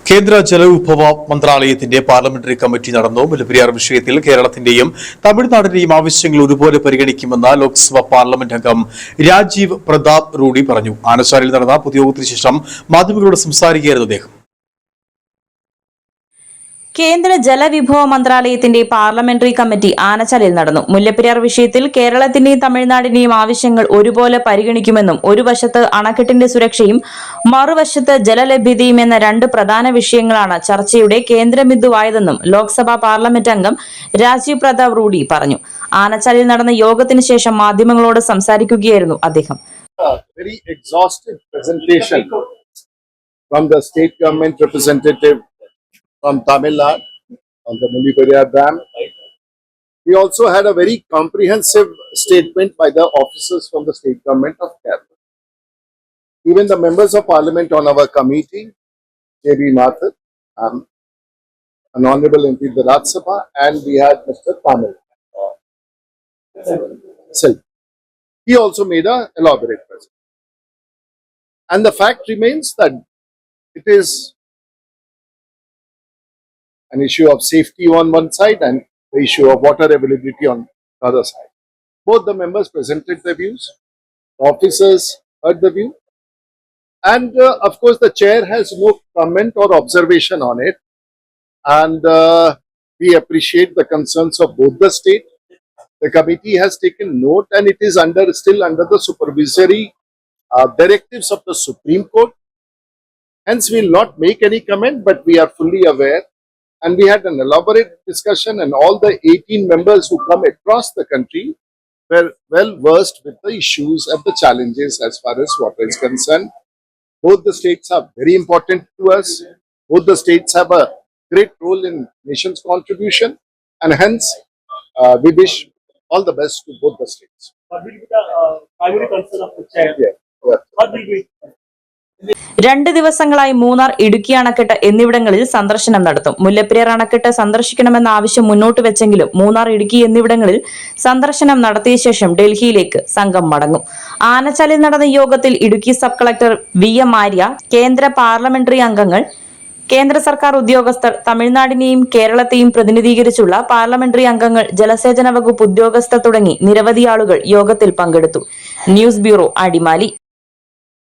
കേന്ദ്ര ജലവിഭവ മന്ത്രാലയത്തിന്റെ പാർലമെന്ററി കമ്മിറ്റി നടന്നു. മുല്ലപ്പെരിയാർ വിഷയത്തിൽ കേരളത്തിന്റെയും തമിഴ്നാടിന്റെയും ആവശ്യങ്ങൾ ഒരുപോലെ പരിഗണിക്കുമെന്ന് ലോക്സഭാ പാർലമെന്റ് അംഗം രാജീവ് പ്രതാപ് റൂഡി പറഞ്ഞു. ആനച്ചാലിൽ നടന്ന പൊതുയോഗത്തിന് ശേഷം മാധ്യമങ്ങളോട് സംസാരിക്കുകയായിരുന്നു അദ്ദേഹം. കേന്ദ്ര ജലവിഭവ മന്ത്രാലയത്തിന്റെ പാർലമെന്ററി കമ്മിറ്റി ആനച്ചാലിൽ നടന്നു. മുല്ലപ്പെരിയാർ വിഷയത്തിൽ കേരളത്തിന്റെയും തമിഴ്നാടിന്റെയും ആവശ്യങ്ങൾ ഒരുപോലെ പരിഗണിക്കുമെന്നും ഒരു വശത്ത് അണക്കെട്ടിന്റെ സുരക്ഷയും മറുവശത്ത് ജലലഭ്യതയും എന്ന രണ്ട് പ്രധാന വിഷയങ്ങളാണ് ചർച്ചയുടെ കേന്ദ്രബിന്ദുവായതെന്നും ലോക്സഭാ പാർലമെന്റ് അംഗം രാജീവ് പ്രതാപ് റൂഡി പറഞ്ഞു. ആനച്ചാലിൽ നടന്ന യോഗത്തിന് ശേഷം മാധ്യമങ്ങളോട് സംസാരിക്കുകയായിരുന്നു അദ്ദേഹം. Very exhaustive presentation from the state government representative from Tamil Nadu on the Mulliperiya Dam. We also had a very comprehensive statement by the officers from the state government of Kerala. Even the members of parliament on our committee, J.B. Mathur, an honorable MP of the Rajya Sabha, and we had Mr. Tamil Selvi. He also made an elaborate presentation. And the fact remains that it is an issue of safety on one side and the issue of water availability on the other side. Both the members presented their views, the officers heard the view, and of course the chair has no comment or observation on it, and we appreciate the concerns of both the state. The committee has taken note and it is still under the supervisory directives of the Supreme Court. Hence we will not make any comment, but we are fully aware. And we had an elaborate discussion, and all the 18 members who come across the country were well versed with the issues and the challenges as far as water is concerned. Both the states are very important to us. Both the states have a great role in nation's contribution, and hence we wish all the best to both the states. What will be the primary concern of the chair? Yeah. What will be? 2 ദിവസങ്ങളായി മൂന്നാർ, ഇടുക്കി അണക്കെട്ട് എന്നിവിടങ്ങളിൽ സന്ദർശനം നടത്തും. മുല്ലപ്പെരിയാർ അണക്കെട്ട് സന്ദർശിക്കണമെന്ന ആവശ്യം മുന്നോട്ട് വെച്ചെങ്കിലും മൂന്നാർ, ഇടുക്കി എന്നിവിടങ്ങളിൽ സന്ദർശനം നടത്തിയ ശേഷം ഡൽഹിയിലേക്ക് സംഘം മടങ്ങും. ആനച്ചാലിൽ നടന്ന യോഗത്തിൽ Idukki sub collector VM Arya, കേന്ദ്ര പാർലമെന്ററി അംഗങ്ങൾ, കേന്ദ്ര സർക്കാർ ഉദ്യോഗസ്ഥർ, തമിഴ്നാടിനെയും കേരളത്തെയും പ്രതിനിധീകരിച്ചുള്ള പാർലമെന്ററി അംഗങ്ങൾ, ജലസേചന വകുപ്പ് ഉദ്യോഗസ്ഥർ തുടങ്ങി നിരവധി ആളുകൾ യോഗത്തിൽ പങ്കെടുത്തു. News bureau, Adimali.